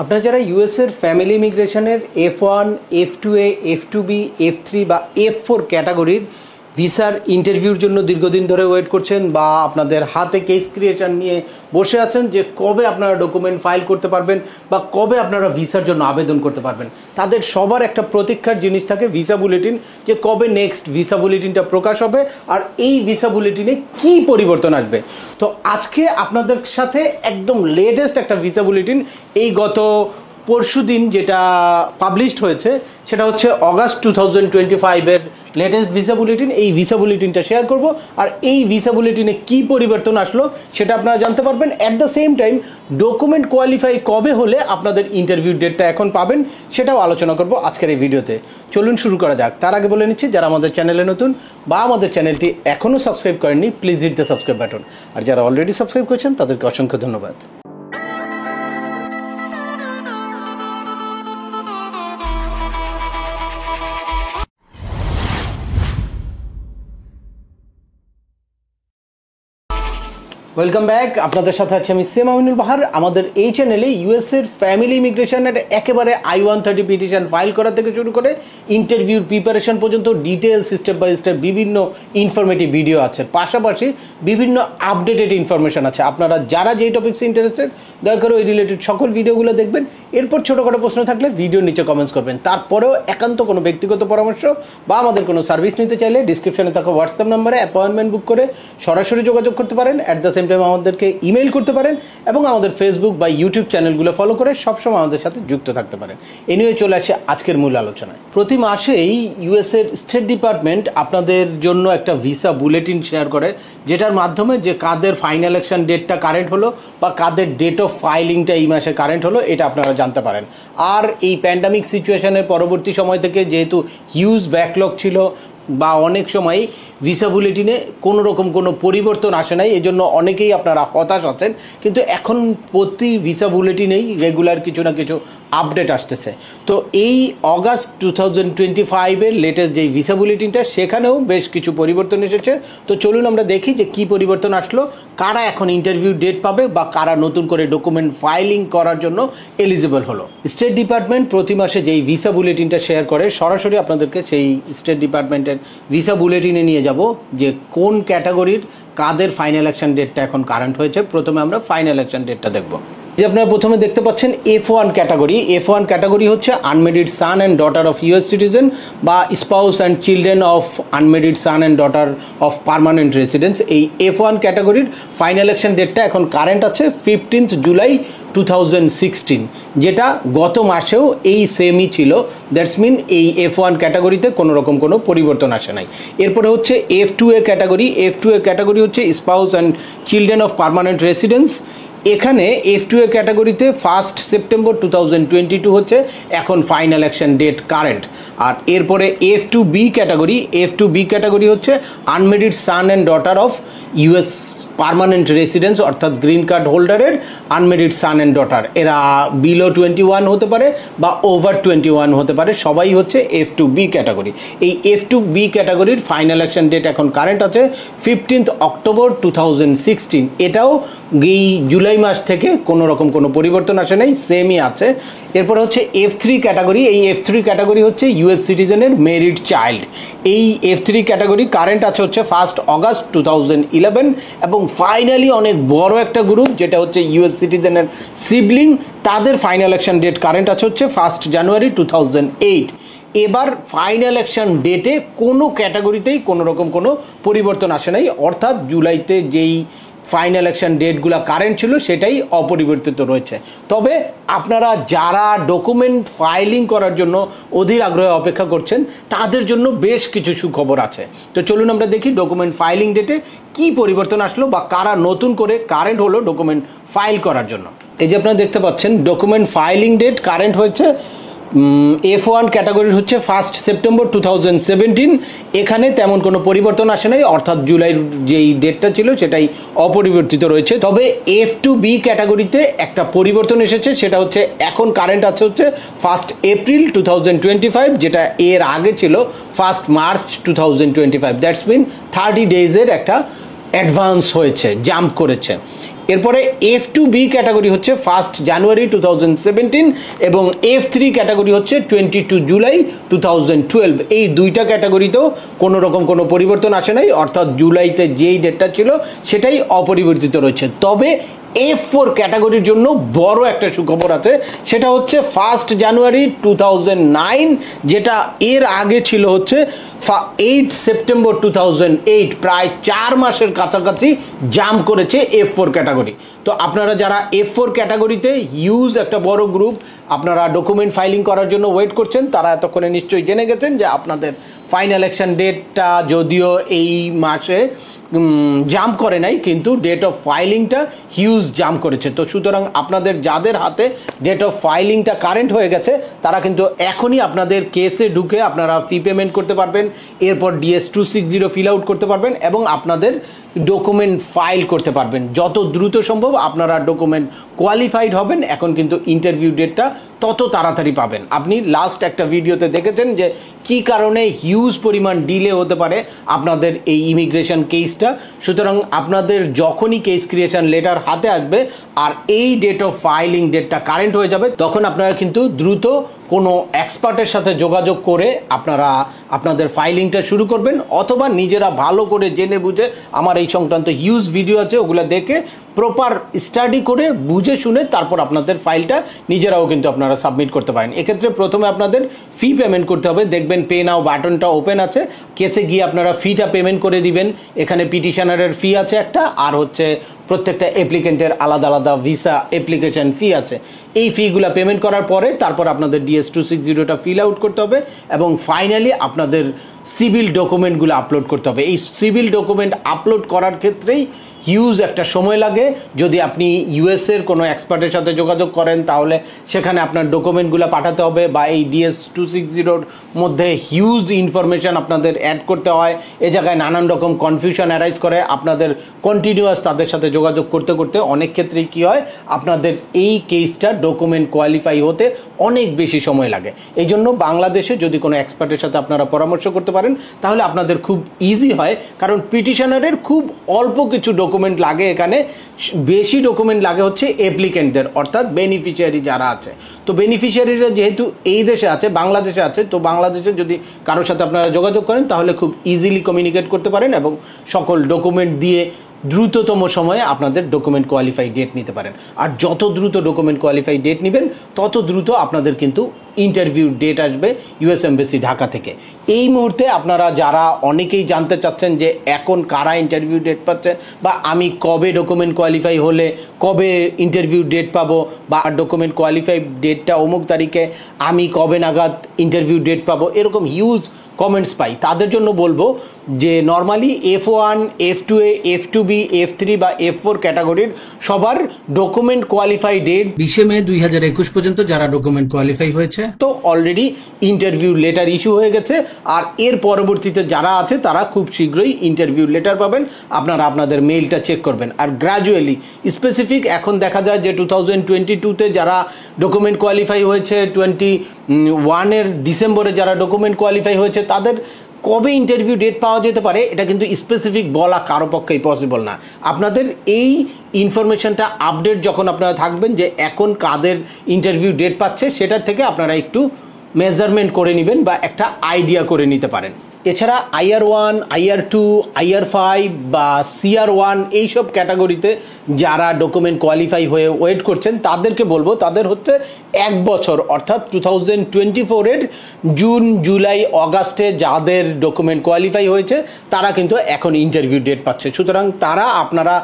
আপনারা যারা ইউএস এর ফ্যামিলি ইমিগ্রেশনের F1, F2A, F2B, F3 বা F4 ক্যাটাগরির ভিসার ইন্টারভিউর জন্য দীর্ঘদিন ধরে ওয়েট করছেন বা আপনাদের হাতে কেস ক্রিয়েশন নিয়ে বসে আছেন যে কবে আপনারা ডকুমেন্ট ফাইল করতে পারবেন বা কবে আপনারা ভিসার জন্য আবেদন করতে পারবেন, তাদের সবার একটা প্রতীক্ষার জিনিস থাকে ভিসা বুলেটিন, যে কবে নেক্সট ভিসা বুলেটিনটা প্রকাশ হবে আর এই ভিসা বুলেটিনে কী পরিবর্তন আসবে। তো আজকে আপনাদের সাথে একদম লেটেস্ট একটা ভিসা বুলেটিন এই গত পরশুদিন যেটা পাবলিশড হয়েছে সেটা হচ্ছে অগাস্ট 2025-এর লেটেস্ট ভিসা বুলেটিন। এই ভিসা বুলেটিনটা শেয়ার করব আর এই ভিসা বুলেটিনে কী পরিবর্তন আসলো সেটা আপনারা জানতে পারবেন। At the same time document qualify কবে হলে আপনাদের ইন্টারভিউ ডেটটা এখন পাবেন সেটাও আলোচনা করব আজকের এই ভিডিওতে। চলুন শুরু করা যাক। তার আগে বলে নিচ্ছি, যারা আমাদের চ্যানেলে নতুন বা আমাদের চ্যানেলটি এখনও সাবস্ক্রাইব করেননি, please hit the subscribe button. আর যারা অলরেডি সাবস্ক্রাইব করেছেন তাদেরকে অসংখ্য ধন্যবাদ। ওয়েলকাম ব্যাক, আপনাদের সাথে আছি আমি সেম আমিনুল বাহার। আমাদের এই চ্যানেলে ইউএসের ফ্যামিলি ইমিগ্রেশনের একেবারে I-130 পিটিশন ফাইল করা থেকে শুরু করে ইন্টারভিউর প্রিপারেশন পর্যন্ত ডিটেলস স্টেপ বাই স্টেপ বিভিন্ন ইনফরমেটিভ ভিডিও আছে, পাশাপাশি বিভিন্ন আপডেটেড ইনফরমেশন আছে। আপনারা যারা যেই টপিক্সে ইন্টারেস্টেড দয়া করে ওই রিলেটেড সকল ভিডিওগুলো দেখবেন। এরপর ছোটোখাটো প্রশ্ন থাকলে ভিডিওর নিচে কমেন্টস করবেন। তারপরেও একান্ত কোনো ব্যক্তিগত পরামর্শ বা আমাদের কোনো সার্ভিস নিতে চাইলে ডিসক্রিপশনে থাকা হোয়াটসঅ্যাপ নাম্বারে অ্যাপয়েন্টমেন্ট বুক করে সরাসরি যোগাযোগ করতে পারেন। অ্যাট দ্য সেম টাইম আমাদেরকে ইমেল করতে পারেন এবং আমাদের ফেসবুক বা ইউটিউব চ্যানেলগুলো ফলো করে সবসময় আমাদের সাথে যুক্ত থাকতে পারেন। এ নিয়ে চলে আসে আজকের মূল আলোচনায়। প্রতি মাসেই ইউএসের স্টেট ডিপার্টমেন্ট আপনাদের জন্য একটা ভিসা বুলেটিন শেয়ার করে, যেটার মাধ্যমে যে কাদের ফাইনাল ইলেকশন ডেটটা কারেন্ট হলো বা কাদের ডেট অফ ফাইলিংটা এই মাসে কারেন্ট হলো এটা আপনারা জানতে পারেন। আর এই প্যান্ডামিক সিচুয়েশনের পরবর্তী সময় থেকে যেহেতু হিউজ ব্যাকলগ ছিল বা অনেক সময় ভিসা বুলেটিনে কোনো রকম কোনো পরিবর্তন আসে নাই, এজন্য অনেকেই আপনারা হতাশ আছেন। কিন্তু এখন প্রতি ভিসা বুলেটিনেই রেগুলার কিছু না কিছু আপডেট আসতেছে। তো এই অগাস্ট 2025-এর লেটেস্ট যেই ভিসা বুলেটিনটা সেখানেও বেশ কিছু পরিবর্তন এসেছে। তো চলুন আমরা দেখি যে কী পরিবর্তন আসলো, কারা এখন ইন্টারভিউ ডেট পাবে বা কারা নতুন করে ডকুমেন্ট ফাইলিং করার জন্য এলিজিবল হলো। স্টেট ডিপার্টমেন্ট প্রতি মাসে যেই ভিসা বুলেটিনটা শেয়ার করে সরাসরি আপনাদেরকে সেই স্টেট ডিপার্টমেন্টের ভিসা বুলেটিনে নিয়ে যাব যে কোন ক্যাটাগরির কাদের ফাইনাল ইলেকশন ডেটটা এখন কারেন্ট হয়েছে। প্রথমে আমরা ফাইনাল ইলেকশন ডেটটা দেখব। যে আপনারা প্রথমে দেখতে পাচ্ছেন F1 ক্যাটাগরি। F1 ক্যাটাগরি হচ্ছে unmarried son and daughter of US citizen বা spouse and children of unmarried son and daughter of permanent residence. এই F1 ক্যাটাগরির ফাইনাল ইলেকশন ডেটটা এখন কারেন্ট আছে 15 জুলাই 2016, যেটা গত মাসেও এই সেমই ছিল। দ্যাটস মিন এই F1 ক্যাটাগরিতে কোনো রকম কোনো পরিবর্তন আসে নাই। এরপরে হচ্ছে F2A ক্যাটাগরি। F2A ক্যাটাগরি হচ্ছে spouse and children of permanent residence. এখানে F2A ক্যাটাগরিতে 1 সেপ্টেম্বর 2022 হচ্ছে এখন ফাইনাল ইলেকশন ডেট কারেন্ট। আর এরপরে F2B ক্যাটাগরি। F2B ক্যাটাগরি হচ্ছে unmarried son and daughter of US permanent residence, অর্থাৎ গ্রিন কার্ড হোল্ডারের আনমেরিড সান অ্যান্ড ডটার। এরা বিলো 21 হতে পারে বা ওভার 21 হতে পারে, সবাই হচ্ছে F2B ক্যাটাগরি। এই F2B ক্যাটাগরির ফাইনাল ইলেকশন ডেট এখন কারেন্ট আছে 15 অক্টোবর 2016। এটাও এই জুলাই মাস থেকে কোনো রকম কোনো পরিবর্তন আসে নাই, সেমই আছে। এরপর হচ্ছে F3 ক্যাটাগরি। এই F3 ক্যাটাগরি হচ্ছে ইউএস সিটিজেনের মেরিড চাইল্ড। এই F3 ক্যাটাগরি কারেন্ট আছে হচ্ছে 1 অগাস্ট 2011 এবং ফাইনালি অনেক বড় একটা গ্রুপ যেটা হচ্ছে ইউএস সিটিজেনের সিবলিং, তাদের ফাইনাল ইলেকশন ডেট কারেন্ট আছে হচ্ছে 1 জানুয়ারি 2008। এবার ফাইনাল ইলেকশন ডেটে কোনো ক্যাটাগরিতেই কোনো রকম কোনো পরিবর্তন আসে নাই, অর্থাৎ জুলাইতে যেই ফাইনাল ইলেকশন ডেটগুলো কারেন্ট ছিল সেটাই অপরিবর্তিত রয়েছে। তবে আপনারা যারা ডকুমেন্ট ফাইলিং করার জন্য অধীর আগ্রহে অপেক্ষা করছেন তাদের জন্য বেশ কিছু সুখবর আছে। তো চলুন আমরা দেখি ডকুমেন্ট ফাইলিং ডেটে কি পরিবর্তন আসলো বা কারা নতুন করে কারেন্ট হলো ডকুমেন্ট ফাইল করার জন্য। এই যে আপনারা দেখতে পাচ্ছেন ডকুমেন্ট ফাইলিং ডেট কারেন্ট হয়েছে F1 ক্যাটাগরির হচ্ছে 1 সেপ্টেম্বর 2017। এখানে তেমন কোনো পরিবর্তন আসে নাই, অর্থাৎ জুলাইয়ের যেই ডেটটা ছিল সেটাই অপরিবর্তিত রয়েছে। তবে F2B ক্যাটাগরিতে একটা পরিবর্তন এসেছে, সেটা হচ্ছে এখন কারেন্ট আছে হচ্ছে 1 এপ্রিল 2025, যেটা এর আগে ছিল 1 মার্চ 2025। দ্যাটস মিন 30 ডেজের একটা অ্যাডভান্স হয়েছে, জাম্প করেছে। এরপরে F2B ক্যাটাগরি হচ্ছে 1 জানুয়ারি 2017 এবং F3 ক্যাটাগরি হচ্ছে 22 জুলাই 2012। এই দুইটা ক্যাটাগরিতেও কোনো রকম কোনো পরিবর্তন আসে নাই, অর্থাৎ জুলাইতে যেই ডেটটা ছিল সেটাই অপরিবর্তিত রয়েছে। তবে F4 ক্যাটাগরির জন্য বড় একটা সুখবর আছে, সেটা হচ্ছে 1 জানুয়ারি 2009, যেটা এর আগে ছিল হচ্ছে 8 সেপ্টেম্বর 2008। প্রায় 4 মাসের কাছাকাছি জাম্প করেছে F4 ক্যাটাগরি। তো আপনারা যারা F4 ক্যাটাগরিতে হিউজ একটা বড় গ্রুপ আপনারা ডকুমেন্ট ফাইলিং করার জন্য ওয়েট করছেন, তারা এতক্ষণে নিশ্চয়ই জেনে গেছেন যে আপনাদের ফাইনাল ইলেকশন ডেটটা যদিও এই মাসে জাম্প করে নাই, কিন্তু ডেট অফ ফাইলিংটা হিউজ জাম্প করেছে। তো সুতরাং আপনাদের যাদের হাতে ডেট অফ ফাইলিংটা কারেন্ট হয়ে গেছে তারা কিন্তু এখনই আপনাদের কেসে ঢুকে আপনারা ফি পেমেন্ট করতে পারবেন, এরপর DS-260 ফিল আউট করতে পারবেন এবং আপনাদের ডকুমেন্ট ফাইল করতে পারবেন। যত দ্রুত সম্ভব আপনারা ডকুমেন্ট কোয়ালিফাইড হবেন, এখন কিন্তু ইন্টারভিউ ডেটটা তত তাড়াতাড়ি পাবেন। আপনি লাস্ট একটা ভিডিওতে দেখেছেন যে কি কারণে হিউজ পরিমাণ ডিলে হতে পারে আপনাদের এই ইমিগ্রেশন কেসটা। সুতরাং আপনাদের যখনই কেস ক্রিয়েশন লেটার হাতে আসবে আর এই ডেট অফ ফাইলিং ডেটটা কারেন্ট হয়ে যাবে, তখন আপনারা কিন্তু দ্রুত কোনো এক্সপার্টের সাথে যোগাযোগ করে আপনারা আপনাদের ফাইলিংটা শুরু করবেন, অথবা নিজেরা ভালো করে জেনে বুঝে, আমার এই সংক্রান্ত হিউজ ভিডিও আছে, ওগুলো দেখে প্রপার স্টাডি করে বুঝে শুনে তারপর আপনাদের ফাইলটা নিজেরাও কিন্তু আপনারা সাবমিট করতে পারেন। এক্ষেত্রে প্রথমে আপনাদের ফি পেমেন্ট করতে হবে। দেখবেন পে নাও বাটনটা ওপেন আছে, কেসে গিয়ে আপনারা ফিটা পেমেন্ট করে দিবেন। এখানে পিটিশনারের ফি আছে একটা, আর হচ্ছে প্রত্যেকটা অ্যাপ্লিকেন্টের আলাদা আলাদা ভিসা অ্যাপ্লিকেশন ফি আছে। এই ফিগুলো পেমেন্ট করার পরে তারপর আপনাদের DS-260টা ফিল আউট করতে হবে এবং ফাইনালি আপনাদের সিভিল ডকুমেন্টগুলো আপলোড করতে হবে। এই সিভিল ডকুমেন্ট আপলোড করার ক্ষেত্রেই হিউজ একটা সময় লাগে। যদি আপনি ইউএসের কোনো এক্সপার্টের সাথে যোগাযোগ করেন তাহলে সেখানে আপনার ডকুমেন্টগুলো পাঠাতে হবে, বা এই DS-260 মধ্যে হিউজ ইনফরমেশান আপনাদের অ্যাড করতে হয়। এ জায়গায় নানান রকম কনফিউশন অ্যারাইজ করে। আপনাদের কন্টিনিউয়াস তাদের সাথে যোগাযোগ করতে করতে অনেক ক্ষেত্রেই কী হয়, আপনাদের এই কেসটা ডকুমেন্ট কোয়ালিফাই হতে অনেক বেশি সময় লাগে। এই জন্য বাংলাদেশে যদি কোনো এক্সপার্টের সাথে আপনারা পরামর্শ করতে পারেন তাহলে আপনাদের খুব ইজি হয়, কারণ পিটিশনারের খুব অল্প কিছু ডকুমেন্ট লাগে, এখানে বেশি ডকুমেন্ট লাগে হচ্ছে অ্যাপ্লিকেন্টদের, অর্থাৎ বেনিফিশিয়ারি যারা আছে। তো বেনিফিশিয়ারিরা যেহেতু এই দেশে আছে, বাংলাদেশে আছে, তো বাংলাদেশে যদি কারোর সাথে আপনারা যোগাযোগ করেন তাহলে খুব ইজিলি কমিউনিকেট করতে পারেন এবং সকল ডকুমেন্ট দিয়ে দ্রুততম সময়ে আপনাদের ডকুমেন্ট কোয়ালিফাই ডেট নিতে পারেন। আর যত দ্রুত ডকুমেন্ট কোয়ালিফাই ডেট নেবেন তত দ্রুত আপনাদের কিন্তু ইন্টারভিউ ডেট আসবে ইউএস এমবেসি ঢাকা থেকে। এই মুহূর্তে আপনারা যারা অনেকেই জানতে চাচ্ছেন যে এখন কারা ইন্টারভিউ ডেট পাচ্ছে, বা আমি কবে ডকুমেন্ট কোয়ালিফাই হলে কবে ইন্টারভিউ ডেট পাবো, বা ডকুমেন্ট কোয়ালিফাই ডেটটা অমুক তারিখে আমি কবে নাগাদ ইন্টারভিউ ডেট পাবো, এরকম হিউজ কমেন্টস পাই। তাদের জন্য বলবো যে normally F1, F2A, F2B, F3 বা F4 ক্যাটাগরির সবার ডকুমেন্ট কোয়ালিফাই ডেট 20 মে 2021 পর্যন্ত যারা ডকুমেন্ট কোয়ালিফাই হয়েছে তো অলরেডি ইন্টারভিউ লেটার ইস্যু হয়ে গেছে। আর এর পরবর্তীতে যারা আছে তারা খুব শীঘ্রই ইন্টারভিউ লেটার পাবেন। আপনারা আপনাদের মেইলটা চেক করবেন। আর গ্র্যাজুয়ালি স্পেসিফিক এখন দেখা যায় যে 2022-তে যারা ডকুমেন্ট কোয়ালিফাই হয়েছে, 21-এর ডিসেম্বরে যারা ডকুমেন্ট কোয়ালিফাই হয়েছে, তাদের কবে ইন্টারভিউ ডেট পাওয়া যেতে পারে এটা কিন্তু স্পেসিফিক বলা কারো পক্ষেই পসিবল না। আপনাদের এই ইনফরমেশনটা আপডেট যখন আপনারা থাকবেন যে এখন কাদের ইন্টারভিউ ডেট পাচ্ছে, সেটার থেকে আপনারা একটু মেজারমেন্ট করে নেবেন বা একটা আইডিয়া করে নিতে পারেন। এছাড়া IR1, IR2, IR5 বা CR1 এইসব ক্যাটাগরিতে যারা ডকুমেন্ট কোয়ালিফাই হয়ে ওয়েট করছেন তাদেরকে বলবো, তাদের হচ্ছে 1 বছর অর্থাৎ 2024-এর জুন, জুলাই, অগাস্টে যাদের ডকুমেন্ট কোয়ালিফাই হয়েছে তারা কিন্তু এখন ইন্টারভিউ ডেট পাচ্ছে। সুতরাং তারা আপনারা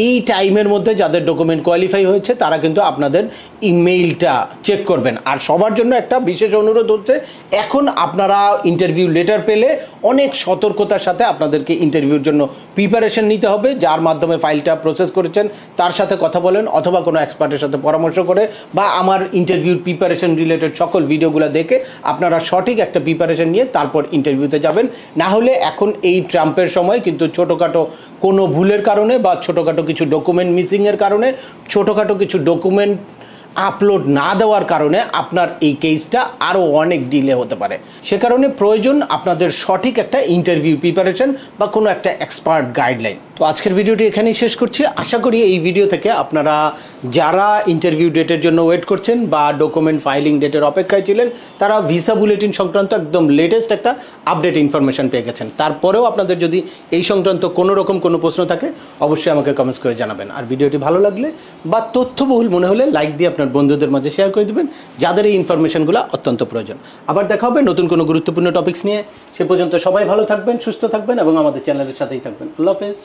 এই টাইমের মধ্যে যাদের ডকুমেন্ট কোয়ালিফাই হয়েছে তারা কিন্তু আপনাদের ইমেইলটা চেক করবেন। আর সবার জন্য একটা বিশেষ অনুরোধ হচ্ছে, এখন আপনারা ইন্টারভিউ লেটার পেলে অনেক সতর্কতার সাথে আপনাদেরকে ইন্টারভিউর জন্য প্রিপারেশন নিতে হবে। যার মাধ্যমে ফাইলটা প্রসেস করেছেন তার সাথে কথা বলেন, অথবা কোনো এক্সপার্টের সাথে পরামর্শ করে, বা আমার ইন্টারভিউর প্রিপারেশন রিলেটেড সকল ভিডিওগুলো দেখে আপনারা সঠিক একটা প্রিপারেশন নিয়ে তারপর ইন্টারভিউতে যাবেন। না হলে এখন এই ট্রাম্পের সময় কিন্তু ছোটোখাটো কোনো ভুলের কারণে বা ছোটোখাটো কিছু ডকুমেন্ট মিসিংয়ের কারণে, ছোটোখাটো কিছু ডকুমেন্ট আপলোড না দেওয়ার কারণে আপনার এই কেসটা আরও অনেক ডিলে হতে পারে। সে কারণে প্রয়োজন আপনাদের সঠিক একটা ইন্টারভিউ প্রিপারেশন বা কোনো একটা এক্সপার্ট গাইডলাইন। তো আজকের ভিডিওটি এখানেই শেষ করছি। আশা করি এই ভিডিও থেকে আপনারা যারা ইন্টারভিউ ডেটের জন্য ওয়েট করছেন বা ডকুমেন্ট ফাইলিং ডেটের অপেক্ষায় ছিলেন, তারা ভিসা বুলেটিন সংক্রান্ত একদম লেটেস্ট একটা আপডেট ইনফরমেশন পেয়ে গেছেন। তারপরেও আপনাদের যদি এই সংক্রান্ত কোনো রকম কোনো প্রশ্ন থাকে অবশ্যই আমাকে কমেন্টস করে জানাবেন। আর ভিডিওটি ভালো লাগলে বা তথ্যবহুল মনে হলে লাইক দিয়ে আপনার বন্ধুদের মাঝে শেয়ার করে দেবেন যাদের এই ইনফরমেশনগুলো অত্যন্ত প্রয়োজন। আবার দেখা হবে নতুন কোনো গুরুত্বপূর্ণ টপিকস নিয়ে। সে পর্যন্ত সবাই ভালো থাকবেন, সুস্থ থাকবেন এবং আমাদের চ্যানেলের সাথেই থাকবেন। আল্লাহ হাফেজ।